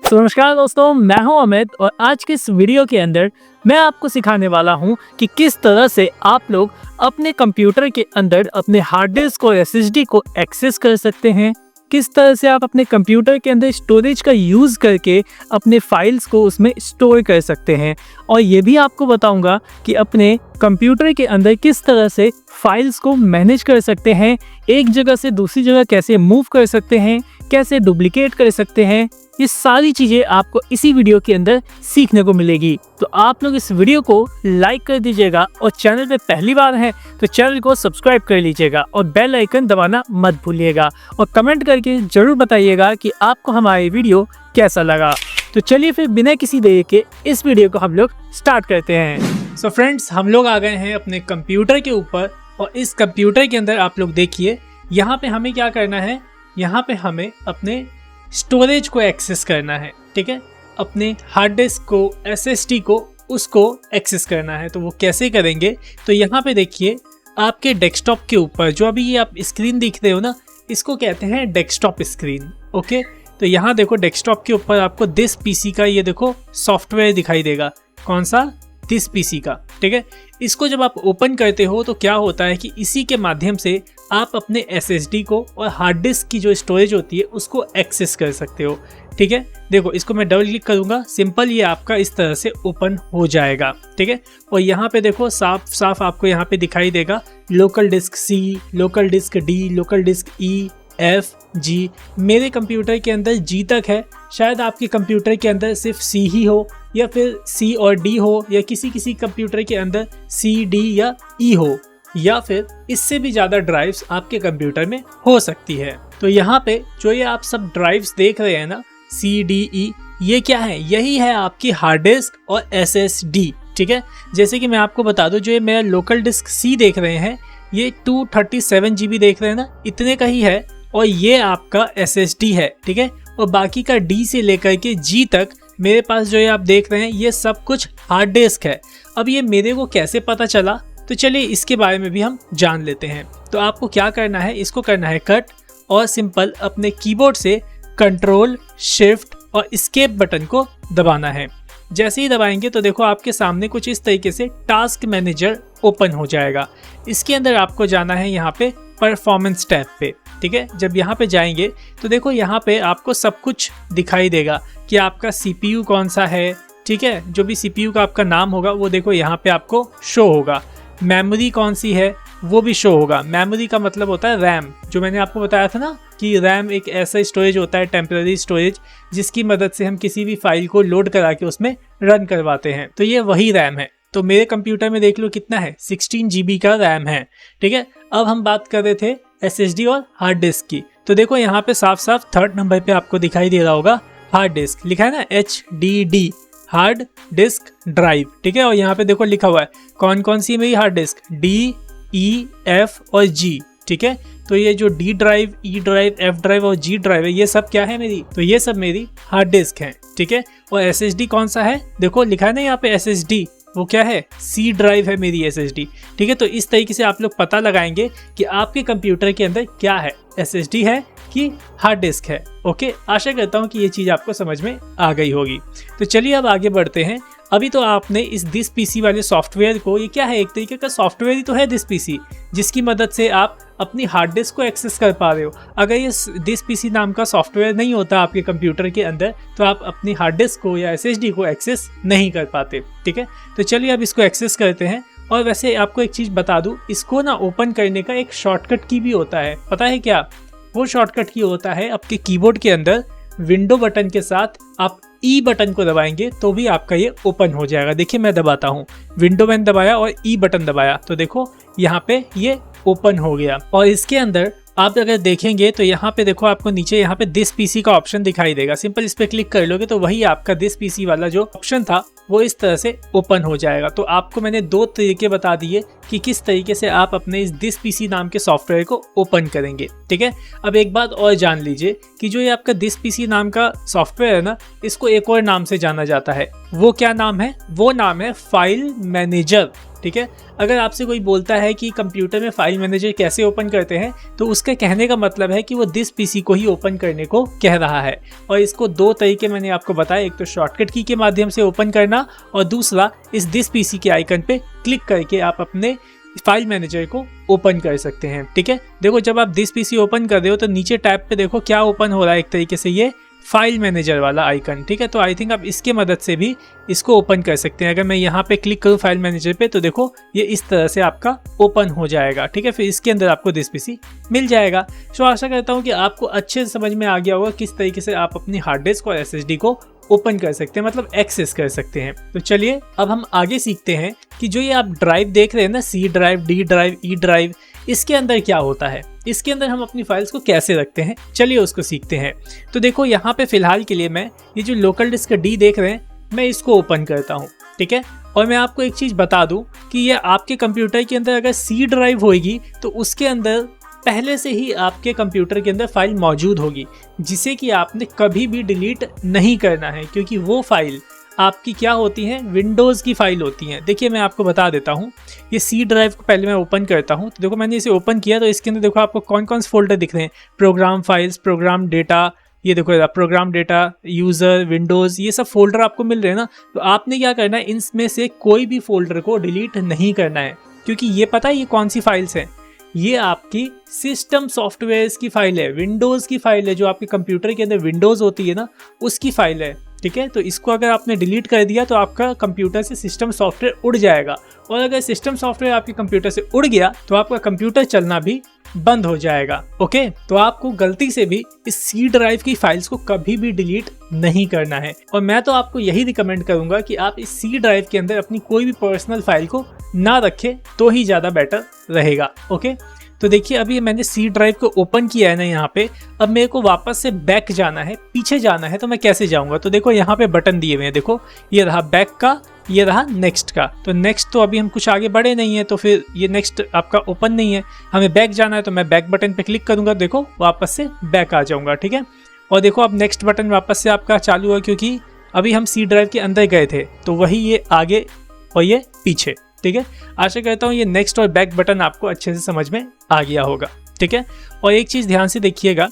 तो नमस्कार दोस्तों, मैं हूं अमित और आज के इस वीडियो के अंदर मैं आपको सिखाने वाला हूं कि किस तरह से आप लोग अपने कंप्यूटर के अंदर अपने हार्ड डिस्क और एसएसडी को एक्सेस कर सकते हैं। किस तरह से आप अपने कंप्यूटर के अंदर स्टोरेज का यूज़ करके अपने फाइल्स को उसमें स्टोर कर सकते हैं। और ये भी आपको बताऊंगा कि अपने कंप्यूटर के अंदर किस तरह से फाइल्स को मैनेज कर सकते हैं, एक जगह से दूसरी जगह कैसे मूव कर सकते हैं, कैसे डुप्लीकेट कर सकते हैं। ये सारी चीज़ें आपको इसी वीडियो के अंदर सीखने को मिलेगी। तो आप लोग इस वीडियो को लाइक कर दीजिएगा और चैनल पे पहली बार हैं तो चैनल को सब्सक्राइब कर लीजिएगा और बेल आइकन दबाना मत भूलिएगा और कमेंट करके ज़रूर बताइएगा कि आपको हमारी वीडियो कैसा लगा। तो चलिए फिर बिना किसी देरी के इस वीडियो को हम लोग स्टार्ट करते हैं। सो फ्रेंड्स, हम लोग आ गए हैं अपने कंप्यूटर के ऊपर और इस कंप्यूटर के अंदर आप लोग देखिए यहाँ पे हमें क्या करना है। यहाँ पे हमें अपने स्टोरेज को एक्सेस करना है, ठीक है। अपने हार्ड डिस्क को, एसएसडी को, उसको एक्सेस करना है। तो वो कैसे करेंगे, तो यहाँ पे देखिए आपके डेस्कटॉप के ऊपर जो अभी ये आप स्क्रीन दिख रहे हो ना, इसको कहते हैं डेस्कटॉप स्क्रीन। ओके, तो यहाँ देखो डेस्कटॉप के ऊपर आपको दिस पीसी का ये देखो सॉफ्टवेयर दिखाई देगा। कौन सा? दिस पीसी का, ठीक है। इसको जब आप ओपन करते हो तो क्या होता है कि इसी के माध्यम से आप अपने एसएसडी को और हार्ड डिस्क की जो स्टोरेज होती है उसको एक्सेस कर सकते हो, ठीक है। देखो इसको मैं डबल क्लिक करूंगा, सिंपल ये आपका इस तरह से ओपन हो जाएगा, ठीक है। और यहाँ पे देखो साफ साफ आपको यहाँ पे दिखाई देगा local disk C, local disk D, local disk E, F, G. मेरे कंप्यूटर के अंदर जी तक है, शायद आपके कंप्यूटर के अंदर सिर्फ सी ही हो या फिर सी और डी हो या किसी कंप्यूटर के अंदर सी, डी या ई हो या फिर इससे भी ज़्यादा ड्राइव्स आपके कंप्यूटर में हो सकती है। तो यहाँ पे जो ये आप सब ड्राइव्स देख रहे हैं ना, सी, डी, ई, ये क्या है? यही है आपकी हार्ड डिस्क और एसएसडी, ठीक है। जैसे कि मैं आपको बता दूं, जो ये मेरा लोकल डिस्क सी देख रहे हैं ये 237 GB देख रहे हैं ना, इतने का ही है और ये आपका एसएसडी है, ठीक है। और बाकी का डी से लेकर के जी तक मेरे पास जो ये आप देख रहे हैं ये सब कुछ हार्ड डिस्क है। अब ये मेरे को कैसे पता चला, तो चलिए इसके बारे में भी हम जान लेते हैं। तो आपको क्या करना है, इसको करना है कट और सिंपल अपने कीबोर्ड से कंट्रोल, शिफ्ट और एस्केप बटन को दबाना है। जैसे ही दबाएंगे तो देखो आपके सामने कुछ इस तरीके से टास्क मैनेजर ओपन हो जाएगा। इसके अंदर आपको जाना है यहाँ पे परफॉर्मेंस टैब पे, ठीक है। जब यहाँ पे जाएंगे तो देखो यहाँ पे आपको सब कुछ दिखाई देगा कि आपका सीपीयू कौन सा है, ठीक है। जो भी सीपीयू का आपका नाम होगा वो देखो यहाँ पे आपको शो होगा। मेमोरी कौन सी है वो भी शो होगा। मेमोरी का मतलब होता है रैम, जो मैंने आपको बताया था ना कि रैम एक ऐसा स्टोरेज होता है, टेम्पररी स्टोरेज, जिसकी मदद से हम किसी भी फाइल को लोड करा के उसमें रन करवाते हैं। तो ये वही रैम है। तो मेरे कंप्यूटर में देख लो कितना है, 16 GB का रैम है, ठीक है। अब हम बात कर रहे थे एसएसडी और हार्ड डिस्क की। तो देखो यहाँ पे साफ साफ 3rd नंबर पे आपको दिखाई दे रहा होगा हार्ड डिस्क, लिखा है ना HDD, हार्ड डिस्क ड्राइव, ठीक है। और यहाँ पे देखो लिखा हुआ है कौन कौन सी है मेरी hard disk, D, E, F और G, ठीक है। तो ये जो D drive, E drive, F drive और G ड्राइव है, ये सब क्या है मेरी, तो ये सब मेरी हार्ड डिस्क है, ठीक है। और SSD कौन सा है, देखो लिखा है ना यहाँ पे SSD, वो क्या है, C ड्राइव है मेरी SSD, ठीक है। तो इस तरीके से आप लोग पता लगाएंगे कि आपके कंप्यूटर के अंदर क्या है, SSD है कि हार्ड डिस्क है। ओके, आशा करता हूँ कि ये चीज़ आपको समझ में आ गई होगी। तो चलिए अब आगे बढ़ते हैं। अभी तो आपने इस दिस पीसी वाले सॉफ्टवेयर को, ये क्या है, एक तरीके का सॉफ्टवेयर ही तो है दिस पीसी, जिसकी मदद से आप अपनी हार्ड डिस्क को एक्सेस कर पा रहे हो। अगर ये दिस पीसी नाम का सॉफ्टवेयर नहीं होता आपके कंप्यूटर के अंदर तो आप अपनी हार्ड डिस्क को या एसएसडी को एक्सेस नहीं कर पाते, ठीक है। तो चलिए अब इसको एक्सेस करते हैं। और वैसे आपको एक चीज़ बता दूँ, इसको ना ओपन करने का एक शॉर्टकट की भी होता है, पता है क्या? वो शॉर्टकट की होता है आपके कीबोर्ड के अंदर विंडो बटन के साथ आप ई बटन को दबाएंगे तो भी आपका ये ओपन हो जाएगा। देखिए मैं दबाता हूँ, विंडो मैंने दबाया और ई बटन दबाया तो देखो यहाँ पे ये ओपन हो गया। और इसके अंदर आप अगर देखेंगे तो यहाँ पे देखो आपको नीचे यहाँ पे दिस पीसी का ऑप्शन दिखाई देगा। सिंपल इस पे क्लिक कर लोगे तो वही आपका दिस पीसी वाला जो ऑप्शन था वो इस तरह से ओपन हो जाएगा। तो आपको मैंने 2 तरीके बता दिए कि किस तरीके से आप अपने इस दिस पीसी नाम के सॉफ्टवेयर को ओपन करेंगे, ठीक है। अब एक बात और जान लीजिए कि जो ये आपका दिस पीसी नाम का सॉफ्टवेयर है ना, इसको एक और नाम से जाना जाता है। वो क्या नाम है? वो नाम है फाइल मैनेजर, ठीक है। अगर आपसे कोई बोलता है कि कंप्यूटर में फाइल मैनेजर कैसे ओपन करते हैं, तो उसका कहने का मतलब है कि वो दिस पीसी को ही ओपन करने को कह रहा है। और इसको दो तरीके मैंने आपको बताया, एक तो शॉर्टकट की के माध्यम से ओपन करना और दूसरा इस दिस पीसी के आइकन पे क्लिक करके आप अपने फाइल मैनेजर को ओपन कर सकते हैं। ठीक है, देखो जब आप दिस पीसी ओपन कर रहे हो तो नीचे टैब पे देखो क्या ओपन हो रहा है, एक तरीके से ये फाइल मैनेजर वाला आइकन। ठीक है, तो आई थिंक आप इसके मदद से भी इसको ओपन कर सकते हैं। अगर मैं यहाँ पे क्लिक करूँ फाइल मैनेजर पे तो देखो ये इस तरह से आपका ओपन हो जाएगा। ठीक है, फिर इसके अंदर आपको दिस पीसी मिल जाएगा। सो आशा करता हूँ कि आपको अच्छे से समझ में आ गया होगा किस तरीके से आप अपनी हार्ड डिस्क और एसएसडी को ओपन कर सकते हैं, मतलब एक्सेस कर सकते हैं। तो चलिए अब हम आगे सीखते हैं कि जो ये आप ड्राइव देख रहे हैं ना, C drive, D drive, E drive, इसके अंदर क्या होता है, इसके अंदर हम अपनी फाइल्स को कैसे रखते हैं, चलिए उसको सीखते हैं। तो देखो यहाँ पे फिलहाल के लिए मैं ये जो लोकल डिस्क डी देख रहे हैं, मैं इसको ओपन करता हूँ। ठीक है, और मैं आपको एक चीज़ बता दूँ कि ये आपके कंप्यूटर के अंदर अगर सी ड्राइव होगी तो उसके अंदर पहले से ही आपके कंप्यूटर के अंदर फाइल मौजूद होगी, जिसे कि आपने कभी भी डिलीट नहीं करना है, क्योंकि वो फाइल आपकी क्या होती हैं, विंडोज़ की फाइल होती हैं। देखिए मैं आपको बता देता हूँ, ये सी ड्राइव को पहले मैं ओपन करता हूँ। तो देखो मैंने इसे ओपन किया तो इसके अंदर देखो आपको कौन कौन से फोल्डर दिख रहे हैं, प्रोग्राम फाइल्स, प्रोग्राम डेटा, ये देखो प्रोग्राम डेटा, यूज़र, विंडोज़, ये सब फोल्डर आपको मिल रहे हैं ना। तो आपने क्या करना है, इनमें से कोई भी फोल्डर को डिलीट नहीं करना है, क्योंकि ये पता है ये कौन सी फाइल्स हैं, ये आपकी सिस्टम सॉफ्टवेयर्स की फाइल है, विंडोज़ की फाइल है, जो आपके कंप्यूटर के अंदर विंडोज़ होती है ना, उसकी फाइल है। ठीक है, तो इसको अगर आपने डिलीट कर दिया तो आपका कंप्यूटर से सिस्टम सॉफ्टवेयर उड़ जाएगा, और अगर सिस्टम सॉफ्टवेयर आपके कंप्यूटर से उड़ गया तो आपका कंप्यूटर चलना भी बंद हो जाएगा। ओके, तो आपको गलती से भी इस सी ड्राइव की फाइल्स को कभी भी डिलीट नहीं करना है। और मैं तो आपको यही रिकमेंड करूंगा कि आप इस सी ड्राइव के अंदर अपनी कोई भी पर्सनल फाइल को ना रखें तो ही ज़्यादा बेटर रहेगा। ओके, तो देखिए अभी मैंने सी ड्राइव को ओपन किया है ना यहाँ पे, अब मेरे को वापस से बैक जाना है, पीछे जाना है, तो मैं कैसे जाऊँगा। तो देखो यहाँ पे बटन दिए हुए हैं, देखो ये रहा बैक का, ये रहा नेक्स्ट का। तो नेक्स्ट तो अभी हम कुछ आगे बढ़े नहीं है, तो फिर ये नेक्स्ट आपका ओपन नहीं है, हमें बैक जाना है, तो मैं बैक बटन पे क्लिक करूँगा, देखो वापस से बैक आ जाऊँगा। ठीक है, और देखो अब नेक्स्ट बटन वापस से आपका चालू है, क्योंकि अभी हम सी ड्राइव के अंदर गए थे, तो वही ये आगे और ये पीछे। ठीक है, आशा करता हूँ ये नेक्स्ट और बैक बटन आपको अच्छे से समझ में आ गया होगा। ठीक है, और एक चीज़ ध्यान से देखिएगा,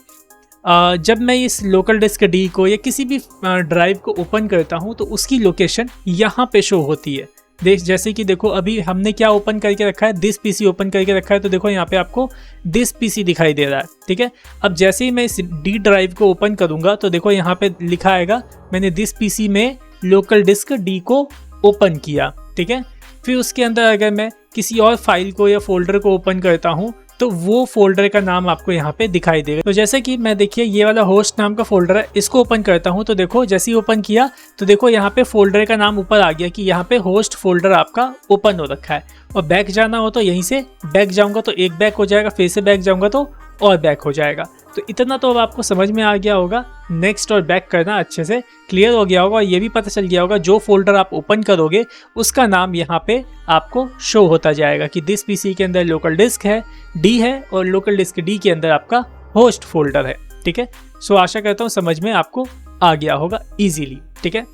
जब मैं इस लोकल डिस्क डी को या किसी भी ड्राइव को ओपन करता हूँ तो उसकी लोकेशन यहाँ पे शो होती है। जैसे कि देखो अभी हमने क्या ओपन करके रखा है, दिस पीसी ओपन करके रखा है, तो देखो यहाँ पे आपको दिस पीसी दिखाई दे रहा है। ठीक है, अब जैसे ही मैं इस डी ड्राइव को ओपन करूँगा तो देखो यहाँ पे लिखा आएगा मैंने दिस पीसी में लोकल डिस्क डी को ओपन किया। ठीक है, फिर उसके अंदर अगर मैं किसी और फाइल को या फोल्डर को ओपन करता हूँ तो वो फोल्डर का नाम आपको यहाँ पे दिखाई देगा। तो जैसे कि मैं देखिए ये वाला होस्ट नाम का फोल्डर है, इसको ओपन करता हूँ तो देखो जैसे ही ओपन किया तो देखो यहाँ पे फोल्डर का नाम ऊपर आ गया कि यहाँ पे होस्ट फोल्डर आपका ओपन हो रखा है। और बैक जाना हो तो यहीं से बैक जाऊँगा तो एक बैक हो जाएगा, फिर से बैक जाऊँगा तो और बैक हो जाएगा। तो इतना तो अब आपको समझ में आ गया होगा, नेक्स्ट और बैक करना अच्छे से क्लियर हो गया होगा। ये भी पता चल गया होगा जो फोल्डर आप ओपन करोगे उसका नाम यहाँ पे आपको शो होता जाएगा कि दिस पीसी के अंदर लोकल डिस्क है, डी है, और लोकल डिस्क डी के अंदर आपका होस्ट फोल्डर है। ठीक है, सो आशा करता हूँ समझ में आपको आ गया होगा इजीली। ठीक है,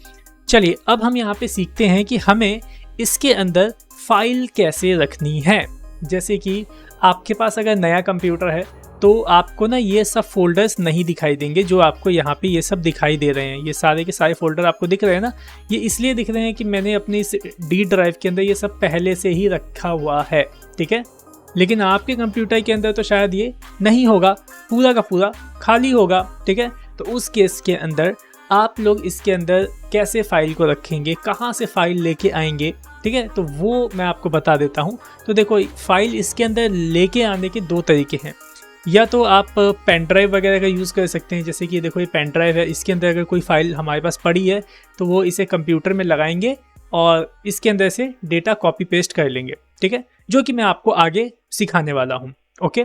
चलिए अब हम यहाँ पे सीखते हैं कि हमें इसके अंदर फाइल कैसे रखनी है। जैसे कि आपके पास अगर नया कंप्यूटर है तो आपको ना ये सब फोल्डर्स नहीं दिखाई देंगे जो आपको यहाँ पे ये सब दिखाई दे रहे हैं। ये सारे के सारे फोल्डर आपको दिख रहे हैं ना, ये इसलिए दिख रहे हैं कि मैंने अपनी इस डी ड्राइव के अंदर ये सब पहले से ही रखा हुआ है। ठीक है, लेकिन आपके कंप्यूटर के अंदर तो शायद ये नहीं होगा, पूरा का पूरा खाली होगा। ठीक है, तो उस केस के अंदर आप लोग इसके अंदर कैसे फाइल को रखेंगे, कहाँ से फाइल लेके आएंगे, ठीक है, तो वो मैं आपको बता देता हूँ। तो देखो फाइल इसके अंदर लेके आने के दो तरीके हैं। या तो आप पेन ड्राइव वगैरह का यूज़ कर सकते हैं, जैसे कि देखो ये पेन ड्राइव है, इसके अंदर अगर कोई फाइल हमारे पास पड़ी है तो वो इसे कंप्यूटर में लगाएंगे और इसके अंदर से डेटा कॉपी पेस्ट कर लेंगे। ठीक है, जो कि मैं आपको आगे सिखाने वाला हूँ। ओके,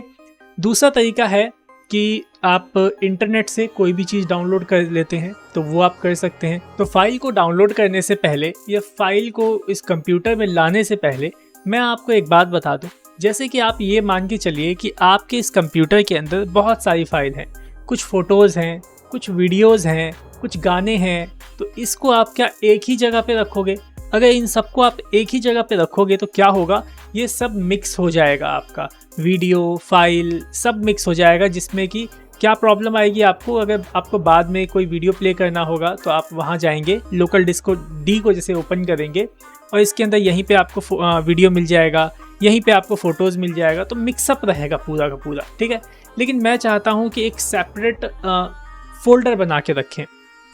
दूसरा तरीका है कि आप इंटरनेट से कोई भी चीज़ डाउनलोड कर लेते हैं, तो वो आप कर सकते हैं। तो फाइल को डाउनलोड करने से पहले या फाइल को इस कंप्यूटर में लाने से पहले मैं आपको एक बात बता दूं। जैसे कि आप ये मान के चलिए कि आपके इस कंप्यूटर के अंदर बहुत सारी फाइल हैं, कुछ फ़ोटोज़ हैं, कुछ वीडियोज़ हैं, कुछ गाने हैं, तो इसको आप क्या एक ही जगह पे रखोगे? अगर इन सबको आप एक ही जगह पे रखोगे तो क्या होगा, ये सब मिक्स हो जाएगा, आपका वीडियो फाइल सब मिक्स हो जाएगा, जिसमें कि क्या प्रॉब्लम आएगी आपको, अगर आपको बाद में कोई वीडियो प्ले करना होगा तो आप वहाँ जाएंगे, लोकल डिस्क डी को जैसे ओपन करेंगे और इसके अंदर यहीं पे आपको वीडियो मिल जाएगा, यहीं पे आपको फ़ोटोज़ मिल जाएगा, तो मिक्सअप रहेगा पूरा का पूरा, ठीक है। लेकिन मैं चाहता हूँ कि एक सेपरेट फ़ोल्डर बना के रखें।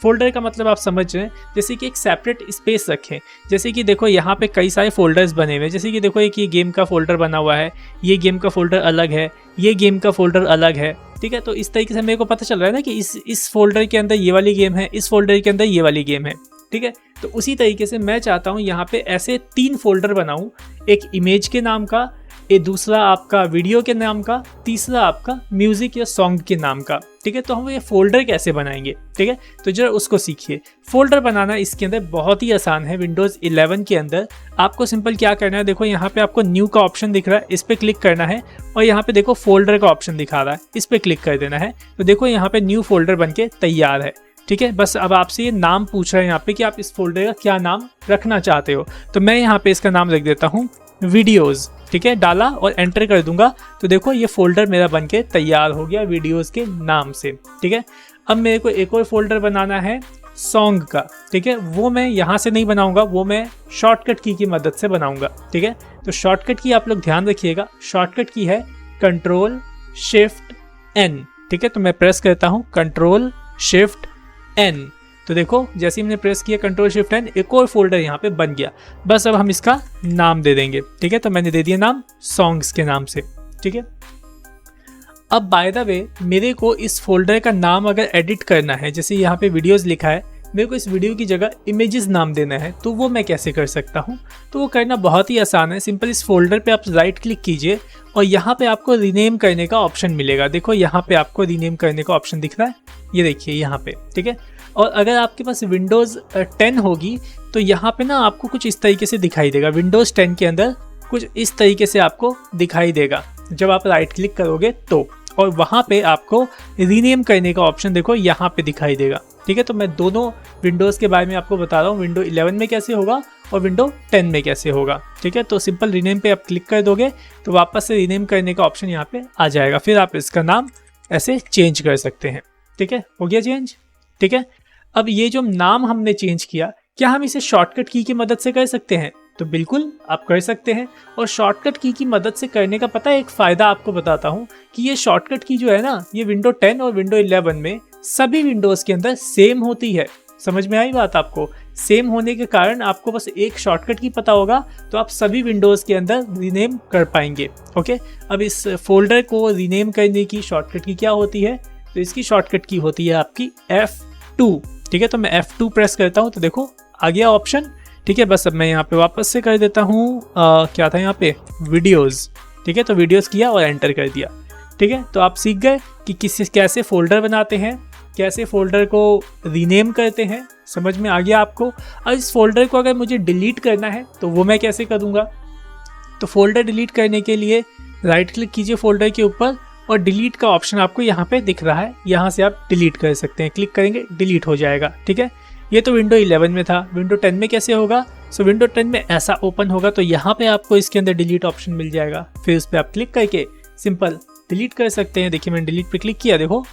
फ़ोल्डर का मतलब आप समझ रहे हैं, जैसे कि एक सेपरेट स्पेस रखें। जैसे कि देखो यहाँ पे कई सारे फ़ोल्डर्स बने हुए हैं, जैसे कि देखो एक ये गेम का फ़ोल्डर बना हुआ है, ये गेम का फ़ोल्डर अलग है, ये गेम का फ़ोल्डर अलग है, ठीक है। तो इस तरीके से मेरे को पता चल रहा है ना कि इस फोल्डर के अंदर ये वाली गेम है, इस फोल्डर के अंदर ये वाली गेम है, ठीक है। तो उसी तरीके से मैं चाहता हूँ यहाँ पे ऐसे 3 फोल्डर बनाऊँ, एक इमेज के नाम का, एक दूसरा आपका वीडियो के नाम का, तीसरा आपका म्यूज़िक या सॉन्ग के नाम का, ठीक है। तो हम ये फोल्डर कैसे बनाएंगे, ठीक है, तो जरा उसको सीखिए। फोल्डर बनाना इसके अंदर बहुत ही आसान है। विंडोज़ 11 के अंदर आपको सिंपल क्या करना है, देखो यहाँ पे आपको न्यू का ऑप्शन दिख रहा है, इस पर क्लिक करना है और यहाँ पे देखो फोल्डर का ऑप्शन दिखा रहा है, इस पर क्लिक कर देना है। तो देखो यहाँ पे न्यू फोल्डर बन के तैयार है, ठीक है। बस अब आपसे ये नाम पूछ रहा है यहाँ पे कि आप इस फोल्डर का क्या नाम रखना चाहते हो, तो मैं यहाँ पे इसका नाम रख देता हूँ वीडियोज़, ठीक है। डाला और एंटर कर दूंगा तो देखो ये फोल्डर मेरा बनके तैयार हो गया वीडियोज़ के नाम से, ठीक है। अब मेरे को एक और फोल्डर बनाना है सॉन्ग का, ठीक है। वो मैं यहाँ से नहीं बनाऊंगा, वो मैं शॉर्टकट की मदद से बनाऊंगा, ठीक है। तो शॉर्टकट की आप लोग ध्यान रखिएगा, शॉर्टकट की है Ctrl+Shift+N, ठीक है। तो मैं प्रेस करता हूँ Ctrl+Shift+N, तो देखो जैसे ही मैंने प्रेस किया Ctrl+Shift+N, एक और फोल्डर यहाँ पे बन गया। बस अब हम इसका नाम दे देंगे, ठीक है। तो मैंने दे दिया नाम सॉन्ग्स के नाम से, ठीक है। अब बाय द वे मेरे को इस फोल्डर का नाम अगर एडिट करना है, जैसे यहाँ पे वीडियोस लिखा है, मेरे को इस वीडियो की जगह इमेजेस नाम देना है, तो वो मैं कैसे कर सकता हूँ, तो वो करना बहुत ही आसान है। सिंपल इस फोल्डर पे आप राइट क्लिक कीजिए और यहाँ पे आपको रीनेम करने का ऑप्शन मिलेगा। देखो यहाँ पे आपको रीनेम करने का ऑप्शन दिख रहा है, ये देखिए यहाँ पे, ठीक है। और अगर आपके पास विंडोज़ 10 होगी तो यहाँ पे ना आपको कुछ इस तरीके से दिखाई देगा, विंडोज़ 10 के अंदर कुछ इस तरीके से आपको दिखाई देगा जब आप राइट क्लिक करोगे तो, और वहाँ पे आपको रीनेम करने का ऑप्शन देखो यहाँ पे दिखाई देगा, ठीक है। तो मैं दोनों विंडोज़ के बारे में आपको बता रहा हूँ, विंडो 11 में कैसे होगा और विंडो 10 में कैसे होगा, ठीक है। तो सिंपल रीनेम पे आप क्लिक कर दोगे तो वापस से रीनेम करने का ऑप्शन यहाँ पे आ जाएगा, फिर आप इसका नाम ऐसे चेंज कर सकते हैं, ठीक है। हो गया चेंज, ठीक है। अब ये जो नाम हमने चेंज किया, क्या हम इसे शॉर्टकट की मदद से कर सकते हैं, तो बिल्कुल आप कर सकते हैं। और शॉर्टकट की मदद से करने का पता है एक फ़ायदा आपको बताता हूँ कि ये शॉर्टकट की जो है ना, ये विंडो 10 और विंडो 11 में सभी विंडोज़ के अंदर सेम होती है। समझ में आई बात आपको? सेम होने के कारण आपको बस एक शॉर्टकट की पता होगा तो आप सभी विंडोज़ के अंदर रीनेम कर पाएंगे, ओके। अब इस फोल्डर को रीनेम करने की शॉर्टकट की क्या होती है, तो इसकी शॉर्टकट की होती है आपकी F2, ठीक है। तो मैं F2 प्रेस करता हूँ तो देखो आ गया ऑप्शन, ठीक है। बस अब मैं यहाँ पे वापस से कर देता हूँ क्या था यहाँ पे, वीडियोज़, ठीक है। तो वीडियोज़ किया और एंटर कर दिया, ठीक है। तो आप सीख गए कि कैसे फोल्डर बनाते हैं, कैसे फोल्डर को रीनेम करते हैं, समझ में आ गया आपको। अब इस फोल्डर को अगर मुझे डिलीट करना है तो वो मैं कैसे करूँगा, तो फोल्डर डिलीट करने के लिए राइट क्लिक कीजिए फोल्डर के ऊपर और डिलीट का ऑप्शन आपको यहाँ पे दिख रहा है, यहाँ से आप डिलीट कर सकते हैं, क्लिक करेंगे डिलीट हो जाएगा, ठीक है। ये तो विंडो 11 में था, विंडो 10 में कैसे होगा, सो विंडो 10 में ऐसा ओपन होगा तो यहाँ पे आपको इसके अंदर डिलीट ऑप्शन मिल जाएगा, फिर उस पर आप क्लिक करके सिंपल डिलीट कर सकते हैं। देखिए मैंने डिलीट पे क्लिक किया, देखो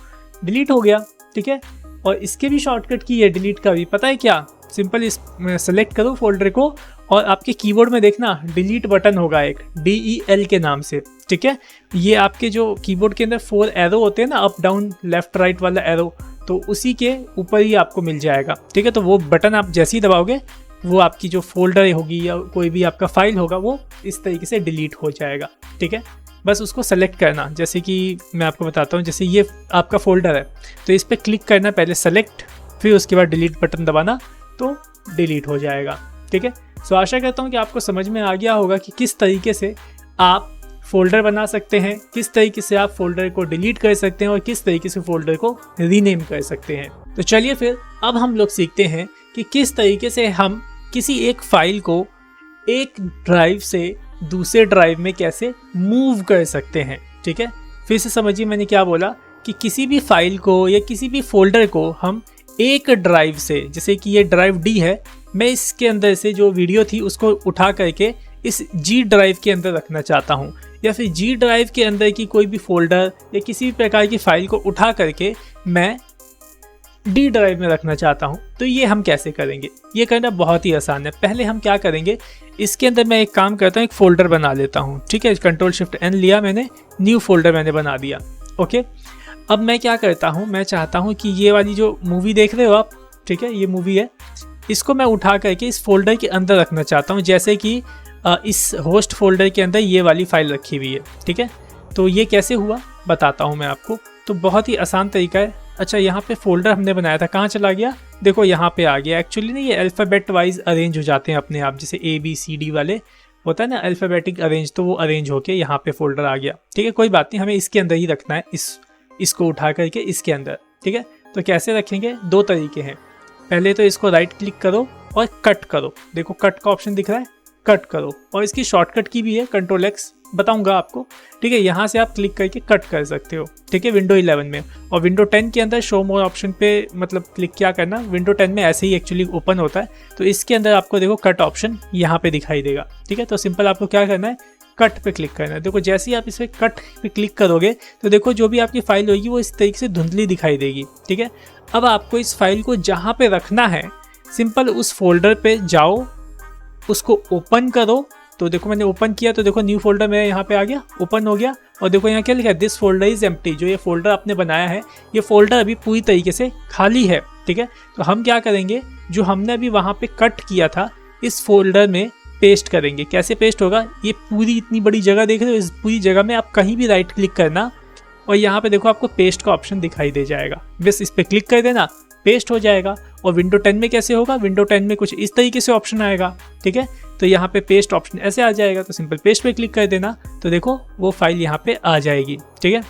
डिलीट हो गया, ठीक है। और इसके भी शॉर्टकट की है डिलीट का भी, पता है क्या, सिंपल इस सेलेक्ट करो फोल्डर को और आपके कीबोर्ड में देखना डिलीट बटन होगा एक DEL के नाम से, ठीक है। ये आपके जो कीबोर्ड के अंदर 4 एरो होते हैं ना, अप डाउन लेफ्ट राइट वाला एरो, तो उसी के ऊपर ही आपको मिल जाएगा, ठीक है। तो वो बटन आप जैसे ही दबाओगे वो आपकी जो फोल्डर होगी या कोई भी आपका फाइल होगा वो इस तरीके से डिलीट हो जाएगा, ठीक है। बस उसको सेलेक्ट करना, जैसे कि मैं आपको बताता हूँ, जैसे ये आपका फोल्डर है तो इस पर क्लिक करना पहले सेलेक्ट, फिर उसके बाद डिलीट बटन दबाना तो डिलीट हो जाएगा, ठीक है। सो आशा करता हूँ कि आपको समझ में आ गया होगा कि किस तरीके से आप फोल्डर बना सकते हैं, किस तरीके से आप फोल्डर को डिलीट कर सकते हैं और किस तरीके से फोल्डर को रीनेम कर सकते हैं। तो चलिए फिर अब हम लोग सीखते हैं कि किस तरीके से हम किसी एक फाइल को एक ड्राइव से दूसरे ड्राइव में कैसे मूव कर सकते हैं, ठीक है। फिर से समझिए मैंने क्या बोला कि किसी भी फाइल को या किसी भी फोल्डर को हम एक ड्राइव से, जैसे कि ये ड्राइव D है, मैं इसके अंदर से जो वीडियो थी उसको उठा करके इस जी ड्राइव के अंदर रखना चाहता हूँ, या फिर जी ड्राइव के अंदर की कोई भी फोल्डर या किसी भी प्रकार की फाइल को उठा करके मैं डी ड्राइव में रखना चाहता हूँ। तो ये हम कैसे करेंगे, ये करना बहुत ही आसान है। पहले हम क्या करेंगे, इसके अंदर मैं एक काम करता हूँ, एक फ़ोल्डर बना लेता हूँ। ठीक है, Ctrl+Shift+N लिया मैंने, न्यू फोल्डर मैंने बना दिया। ओके, अब मैं क्या करता हूँ, मैं चाहता हूँ कि ये वाली जो मूवी देख रहे हो आप, ठीक है, ये मूवी है, इसको मैं उठा करके इस फोल्डर के अंदर रखना चाहता हूँ, जैसे कि इस होस्ट फोल्डर के अंदर ये वाली फाइल रखी हुई है। ठीक है, तो ये कैसे हुआ बताता हूँ मैं आपको। तो बहुत ही आसान तरीका है। अच्छा, यहाँ पे फोल्डर हमने बनाया था, कहाँ चला गया, देखो यहाँ पे आ गया। एक्चुअली ना ये अल्फ़ाबेट वाइज अरेंज हो जाते हैं अपने आप, जैसे ABCD वाले होता है ना अल्फ़ाबेटिक अरेंज, तो वो अरेंज होके यहाँ पे फोल्डर आ गया। ठीक है, कोई बात नहीं, हमें इसके अंदर ही रखना है, इसको उठा करके इसके अंदर। ठीक है, तो कैसे रखेंगे, दो तरीके हैं। पहले तो इसको राइट क्लिक करो और कट करो, देखो कट का ऑप्शन दिख रहा है, कट करो। और इसकी शॉर्टकट की भी है, Ctrl+X बताऊंगा आपको। ठीक है, यहाँ से आप क्लिक करके कट कर सकते हो। ठीक है, विंडो 11 में। और विंडो 10 के अंदर शो मोर ऑप्शन पे मतलब क्लिक क्या करना, विंडो 10 में ऐसे ही एक्चुअली ओपन होता है, तो इसके अंदर आपको देखो कट ऑप्शन यहाँ पे दिखाई देगा। ठीक है, तो सिंपल आपको क्या करना है, कट पे क्लिक करना है। देखो जैसे ही आप इस पर कट पे क्लिक करोगे तो देखो जो भी आपकी फाइल होगी वो इस तरीके से धुंधली दिखाई देगी। ठीक है, अब आपको इस फाइल को जहाँ पे रखना है, सिंपल उस फोल्डर पे जाओ, उसको ओपन करो। तो देखो मैंने ओपन किया, तो देखो न्यू फोल्डर मेरा यहाँ पे आ गया, ओपन हो गया। और देखो यहाँ क्या लिखा है, दिस फोल्डर इज एम्प्टी। जो ये फोल्डर आपने बनाया है, ये फोल्डर अभी पूरी तरीके से खाली है। ठीक है, तो हम क्या करेंगे, जो हमने अभी वहाँ पे कट किया था इस फोल्डर में पेस्ट करेंगे। कैसे पेस्ट होगा, ये पूरी इतनी बड़ी जगह देख रहे हो, इस पूरी जगह में आप कहीं भी राइट क्लिक करना और यहाँ पे देखो आपको पेस्ट का ऑप्शन दिखाई दे जाएगा, बस इस पर क्लिक कर देना, पेस्ट हो जाएगा। और विंडो 10 में कैसे होगा, विंडो 10 में कुछ इस तरीके से ऑप्शन आएगा। ठीक है, तो यहाँ पे पेस्ट ऑप्शन ऐसे आ जाएगा, तो सिंपल पेस्ट पे क्लिक कर देना, तो देखो वो फाइल यहाँ पे आ जाएगी। ठीक है,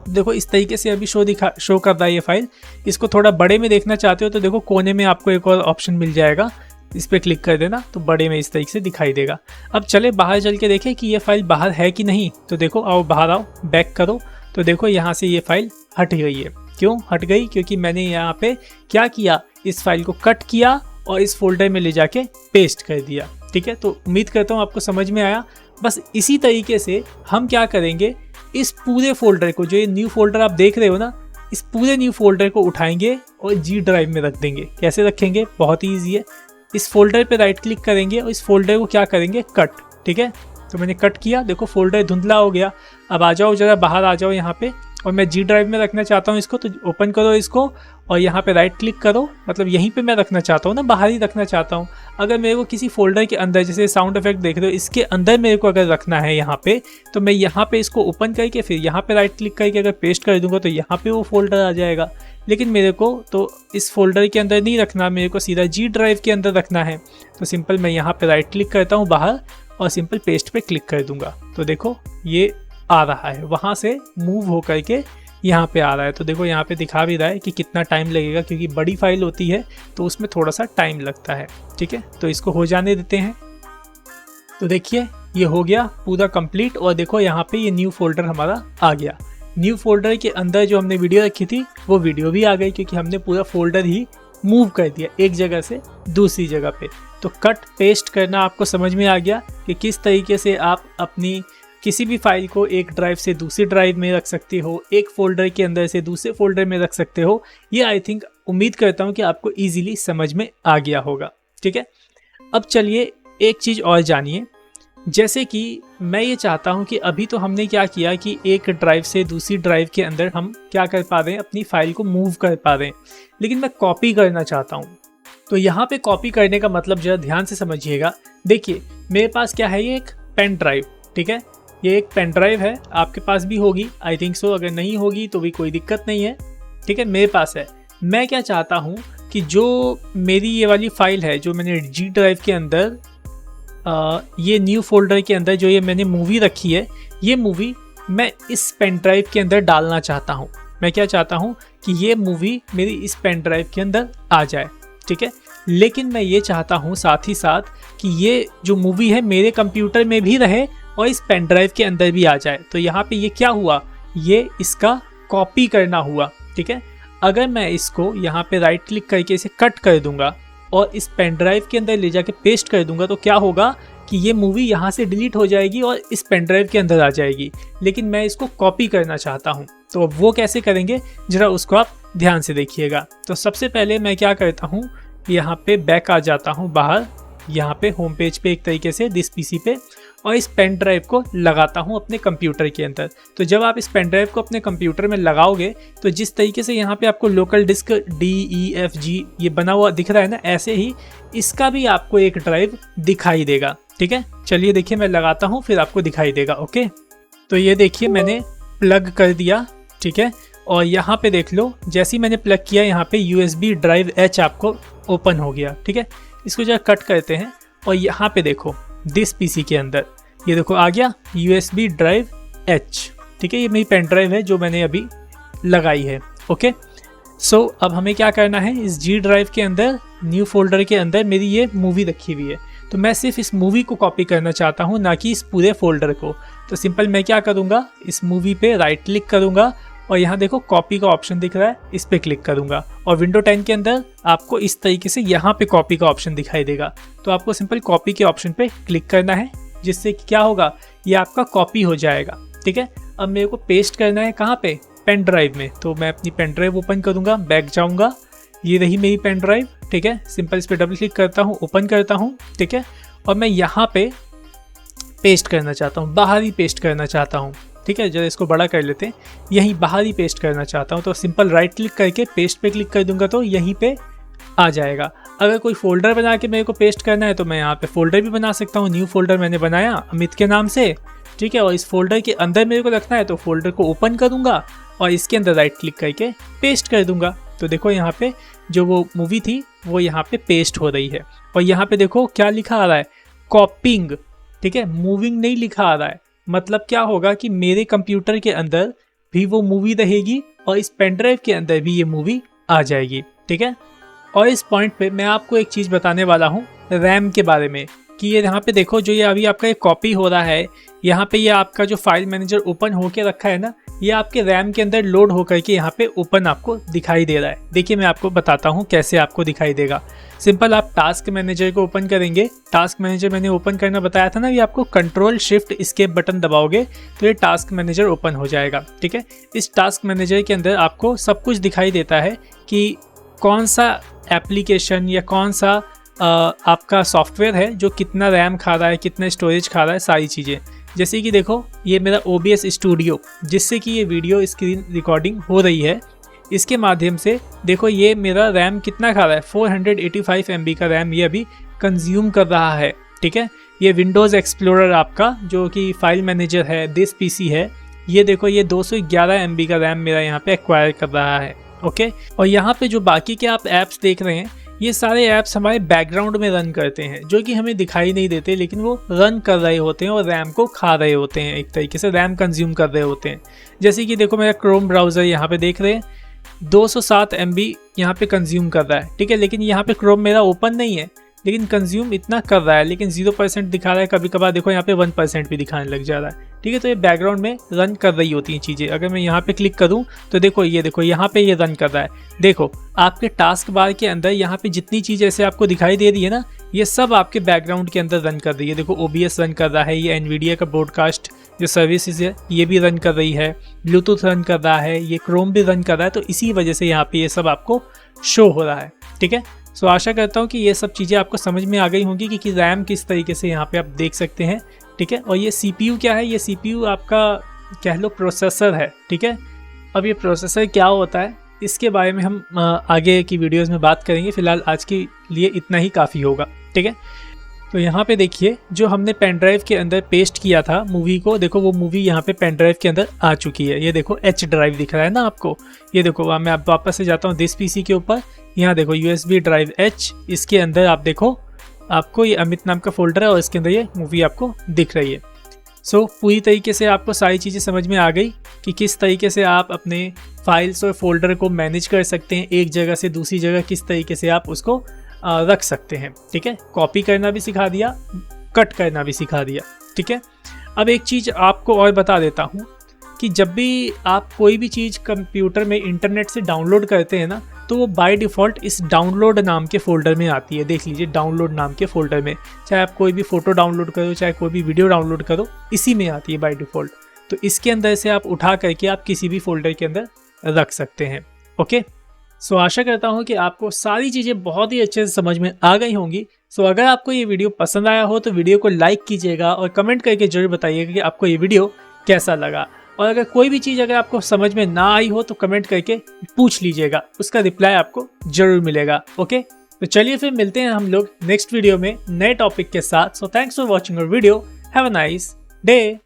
देखो इस तरीके से अभी शो कर रहा है ये फाइल। इसको थोड़ा बड़े में देखना चाहते हो तो देखो कोने में आपको एक और ऑप्शन मिल जाएगा, इस पर क्लिक कर देना, तो बड़े में इस तरीके से दिखाई देगा। अब चले बाहर चल के देखें कि ये फाइल बाहर है कि नहीं। तो देखो आओ बाहर आओ, बैक करो, तो देखो यहाँ से ये फाइल हट गई है। क्यों हट गई, क्योंकि मैंने यहाँ पे क्या किया, इस फाइल को कट किया और इस फोल्डर में ले जाके पेस्ट कर दिया। ठीक है, तो उम्मीद करता हूँ आपको समझ में आया। बस इसी तरीके से हम क्या करेंगे, इस पूरे फोल्डर को, जो ये न्यू फोल्डर आप देख रहे हो ना, इस पूरे न्यू फोल्डर को उठाएंगे और जी ड्राइव में रख देंगे। कैसे रखेंगे, बहुत ही ईजी है। इस फोल्डर पे राइट क्लिक करेंगे और इस फोल्डर को क्या करेंगे, कट। ठीक है, तो मैंने कट किया, देखो फोल्डर धुंधला हो गया। अब आ जाओ जरा बाहर आ जाओ यहाँ पे, और मैं जी ड्राइव में रखना चाहता हूँ इसको, तो ओपन करो इसको और यहाँ पे राइट क्लिक करो, मतलब यहीं पे मैं रखना चाहता हूँ ना, बाहर ही रखना चाहता हूँ। अगर मेरे को किसी फोल्डर के अंदर, जैसे साउंड इफेक्ट देख रहे हो, इसके अंदर मेरे को अगर रखना है यहाँ पे, तो मैं यहाँ पे इसको ओपन करके फिर यहाँ पे राइट क्लिक करके अगर पेस्ट कर दूंगा तो यहाँ पे वो फोल्डर आ जाएगा। लेकिन मेरे को तो इस फोल्डर के अंदर नहीं रखना, मेरे को सीधा जी ड्राइव के अंदर रखना है। तो सिंपल मैं यहाँ पे राइट क्लिक करता हूँ बाहर और सिंपल पेस्ट पे क्लिक कर दूंगा, तो देखो ये आ रहा है, वहाँ से मूव हो करके यहाँ पे आ रहा है। तो देखो यहाँ पे दिखा भी रहा है कि कितना टाइम लगेगा, क्योंकि बड़ी फाइल होती है तो उसमें थोड़ा सा टाइम लगता है। ठीक है, तो इसको हो जाने देते हैं। तो देखिए ये हो गया पूरा कंप्लीट, और देखो यहाँ पे ये न्यू फोल्डर हमारा आ गया। न्यू फोल्डर के अंदर जो हमने वीडियो रखी थी वो वीडियो भी आ गई, क्योंकि हमने पूरा फोल्डर ही मूव कर दिया एक जगह से दूसरी जगह पे। तो कट पेस्ट करना आपको समझ में आ गया कि किस तरीके से आप अपनी किसी भी फाइल को एक ड्राइव से दूसरी ड्राइव में रख सकते हो, एक फोल्डर के अंदर से दूसरे फोल्डर में रख सकते हो। ये आई थिंक उम्मीद करता हूँ कि आपको इजीली समझ में आ गया होगा। ठीक है, अब चलिए एक चीज़ और जानिए, जैसे कि मैं ये चाहता हूँ कि अभी तो हमने क्या किया कि एक ड्राइव से दूसरी ड्राइव के अंदर हम क्या कर पा रहे हैं, अपनी फाइल को मूव कर पा रहे हैं, लेकिन मैं कॉपी करना चाहता हूँ। तो यहाँ पे कॉपी करने का मतलब जरा ध्यान से समझिएगा। देखिए मेरे पास क्या है, ये एक पेन ड्राइव। ठीक है, ये एक पेन ड्राइव है, आपके पास भी होगी आई थिंक सो, अगर नहीं होगी तो भी कोई दिक्कत नहीं है। ठीक है, मेरे पास है। मैं क्या चाहता हूँ कि जो मेरी ये वाली फाइल है, जो मैंने जी ड्राइव के अंदर ये न्यू फोल्डर के अंदर जो ये मैंने मूवी रखी है, ये मूवी मैं इस पेन ड्राइव के अंदर डालना चाहता हूँ। मैं क्या चाहता हूँ कि ये मूवी मेरी इस पेन ड्राइव के अंदर आ जाए। ठीक है, लेकिन मैं ये चाहता हूँ साथ ही साथ कि ये जो मूवी है मेरे कंप्यूटर में भी रहे और इस पेन ड्राइव के अंदर भी आ जाए। तो यहाँ पे ये क्या हुआ, ये इसका कॉपी करना हुआ। ठीक है, अगर मैं इसको यहाँ पे राइट क्लिक करके इसे कट कर दूंगा, और इस पेन ड्राइव के अंदर ले जाके पेस्ट कर दूंगा तो क्या होगा कि ये मूवी यहाँ से डिलीट हो जाएगी और इस पेन ड्राइव के अंदर आ जाएगी। लेकिन मैं इसको कॉपी करना चाहता हूँ, तो अब वो कैसे करेंगे ज़रा उसको आप ध्यान से देखिएगा। तो सबसे पहले मैं क्या करता हूँ, यहाँ पे बैक आ जाता हूँ बाहर, यहाँ पे होम पेज पे एक तरीके से दिस पीसी पे, और इस पेन ड्राइव को लगाता हूँ अपने कंप्यूटर के अंदर। तो जब आप इस पेन ड्राइव को अपने कंप्यूटर में लगाओगे तो जिस तरीके से यहाँ पे आपको लोकल डिस्क DEFG ये बना हुआ दिख रहा है ना, ऐसे ही इसका भी आपको एक ड्राइव दिखाई देगा। ठीक है, चलिए देखिए मैं लगाता हूँ फिर आपको दिखाई देगा। ओके, तो ये देखिए मैंने प्लग कर दिया। ठीक है, और यहाँ पे देख लो जैसे ही मैंने प्लग किया यहाँ पे USB ड्राइव H आपको ओपन हो गया। ठीक है, इसको जरा कट करते हैं और यहाँ पे देखो दिस पीसी के अंदर ये देखो आ गया USB ड्राइव H। ठीक है, ये मेरी पेन ड्राइव है जो मैंने अभी लगाई है। ओके, सो अब हमें क्या करना है, इस G ड्राइव के अंदर न्यू फोल्डर के अंदर मेरी ये मूवी रखी हुई है, तो मैं सिर्फ इस मूवी को कॉपी करना चाहता हूँ, ना कि इस पूरे फोल्डर को। तो सिंपल मैं क्या करूँगा, इस मूवी पे राइट क्लिक करूँगा और यहाँ देखो कॉपी का ऑप्शन दिख रहा है, इस पे क्लिक करूँगा और विंडो 10 के अंदर आपको इस तरीके से यहाँ पे कॉपी का ऑप्शन दिखाई देगा। तो आपको सिंपल कॉपी के ऑप्शन पे क्लिक करना है, जिससे कि क्या होगा, ये आपका कॉपी हो जाएगा। ठीक है, अब मेरे को पेस्ट करना है कहाँ पे, पेन ड्राइव में। तो मैं अपनी पेन ड्राइव ओपन करूँगा, बैक जाऊँगा, ये रही मेरी पेन ड्राइव। ठीक है, सिंपल इस पर डबल क्लिक करता हूँ, ओपन करता हूँ। ठीक है, और मैं यहाँ पे पेस्ट करना चाहता हूँ, बाहर ही पेस्ट करना चाहता हूँ। ठीक है, जरा इसको बड़ा कर लेते हैं, यहीं बाहर ही पेस्ट करना चाहता हूँ। तो सिंपल राइट क्लिक करके पेस्ट पे क्लिक कर दूंगा तो यहीं पे आ जाएगा। अगर कोई फोल्डर बना के मेरे को पेस्ट करना है तो मैं यहाँ पे फोल्डर भी बना सकता हूँ। न्यू फोल्डर मैंने बनाया अमित के नाम से। ठीक है, और इस फोल्डर के अंदर मेरे को रखना है तो फोल्डर को ओपन करूँगा और इसके अंदर राइट क्लिक करके पेस्ट कर दूंगा। तो देखो यहाँ पे जो वो मूवी थी वो यहाँ पे पेस्ट हो रही है और यहाँ पे देखो क्या लिखा आ रहा है, कॉपिंग। ठीक है, मूविंग नहीं लिखा आ रहा है। मतलब क्या होगा कि मेरे कंप्यूटर के अंदर भी वो मूवी रहेगी और इस पेन ड्राइव के अंदर भी ये मूवी आ जाएगी। ठीक है, और इस पॉइंट पे मैं आपको एक चीज़ बताने वाला हूँ रैम के बारे में, कि ये यहाँ पे देखो जो ये अभी आपका एक कॉपी हो रहा है, यहाँ पे ये आपका जो फाइल मैनेजर ओपन होके रखा है ना, ये आपके रैम के अंदर लोड होकर के यहाँ पे ओपन आपको दिखाई दे रहा है। देखिए मैं आपको बताता हूँ कैसे आपको दिखाई देगा। सिंपल आप टास्क मैनेजर को ओपन करेंगे, टास्क मैनेजर मैंने ओपन करना बताया था ना, ये आपको कंट्रोल शिफ्ट एस्केप बटन दबाओगे तो ये टास्क मैनेजर ओपन हो जाएगा। ठीक है, इस टास्क मैनेजर के अंदर आपको सब कुछ दिखाई देता है कि कौन सा एप्लीकेशन या कौन सा आपका सॉफ्टवेयर है जो कितना रैम खा रहा है, कितना स्टोरेज खा रहा है, सारी चीज़ें। जैसे कि देखो ये मेरा OBS स्टूडियो, जिससे कि ये वीडियो स्क्रीन रिकॉर्डिंग हो रही है, इसके माध्यम से देखो ये मेरा रैम कितना खा रहा है, 485 MB का रैम ये अभी कंज्यूम कर रहा है। ठीक है, ये विंडोज़ एक्सप्लोरर आपका जो कि फाइल मैनेजर है, दिस पीसी है, ये देखो ये 211 MB का रैम मेरा यहाँ पे एक्वायर कर रहा है। ओके, और यहाँ पे जो बाकी के आप ऐप्स देख रहे हैं, ये सारे ऐप्स हमारे बैकग्राउंड में रन करते हैं, जो कि हमें दिखाई नहीं देते, लेकिन वो रन कर रहे होते हैं और रैम को खा रहे होते हैं, एक तरीके से रैम कंज्यूम कर रहे होते हैं। जैसे कि देखो मेरा क्रोम ब्राउज़र यहाँ पे देख रहे हैं 207 MB यहाँ पे कंज्यूम कर रहा है। ठीक है, लेकिन यहाँ पे क्रोम मेरा ओपन नहीं है, लेकिन कंज्यूम इतना कर रहा है, लेकिन 0% दिखा रहा है, कभी कभार देखो यहाँ पे 1% भी दिखाने लग जा रहा है। ठीक है, तो ये बैकग्राउंड में रन कर रही होती हैं चीज़ें। अगर मैं यहाँ पे क्लिक करूँ तो देखो यहाँ पे ये रन कर रहा है। देखो आपके टास्क बार के अंदर यहाँ पे जितनी चीज़ ऐसे आपको दिखाई दे रही है ना, ये सब आपके बैकग्राउंड के अंदर रन कर रही है। देखो OBS रन कर रहा है, ये NVIDIA का ब्रॉडकास्ट जो सर्विसेज है ये भी रन कर रही है, ब्लूटूथ रन कर रहा है, ये क्रोम भी रन कर रहा है। तो इसी वजह से यहाँ पे ये सब आपको शो हो रहा है। ठीक है, सो आशा करता हूँ कि ये सब चीज़ें आपको समझ में आ गई होंगी कि रैम किस तरीके से यहाँ पे आप देख सकते हैं। ठीक है, और ये CPU क्या है, ये CPU आपका कह लो प्रोसेसर है। ठीक है, अब ये प्रोसेसर क्या होता है इसके बारे में हम आगे की वीडियोस में बात करेंगे। फिलहाल आज के लिए इतना ही काफ़ी होगा। ठीक है, तो यहाँ पे देखिए जो हमने पेन ड्राइव के अंदर पेस्ट किया था मूवी को, देखो वो मूवी यहाँ पे पेन ड्राइव के अंदर आ चुकी है। ये देखो H ड्राइव दिख रहा है ना आपको, ये देखो मैं आप वापस से जाता हूँ दिस पीसी के ऊपर, यहाँ देखो USB ड्राइव H, इसके अंदर आप देखो आपको ये अमित नाम का फोल्डर है और इसके अंदर ये मूवी आपको दिख रही है। सो पूरी तरीके से आपको सारी चीज़ें समझ में आ गई कि किस तरीके से आप अपने फाइल्स और फोल्डर को मैनेज कर सकते हैं, एक जगह से दूसरी जगह किस तरीके से आप उसको रख सकते हैं। ठीक है, कॉपी करना भी सिखा दिया, कट करना भी सिखा दिया। ठीक है, अब एक चीज़ आपको और बता देता हूँ कि जब भी आप कोई भी चीज़ कंप्यूटर में इंटरनेट से डाउनलोड करते हैं ना, तो वो बाय डिफ़ॉल्ट इस डाउनलोड नाम के फ़ोल्डर में आती है। देख लीजिए, डाउनलोड नाम के फ़ोल्डर में, चाहे आप कोई भी फ़ोटो डाउनलोड करो, चाहे कोई भी वीडियो डाउनलोड करो, इसी में आती है बाय डिफ़ॉल्ट। तो इसके अंदर से आप उठा करके आप किसी भी फ़ोल्डर के अंदर रख सकते हैं। ओके, सो आशा करता हूँ कि आपको सारी चीज़ें बहुत ही अच्छे से समझ में आ गई होंगी। सो अगर आपको ये वीडियो पसंद आया हो तो वीडियो को लाइक कीजिएगा और कमेंट करके ज़रूर बताइएगा कि आपको ये वीडियो कैसा लगा। और अगर कोई भी चीज़ अगर आपको समझ में ना आई हो तो कमेंट करके पूछ लीजिएगा, उसका रिप्लाई आपको ज़रूर मिलेगा। ओके, तो चलिए फिर मिलते हैं हम लोग नेक्स्ट वीडियो में नए टॉपिक के साथ। So thanks for watching our video. Have a nice day.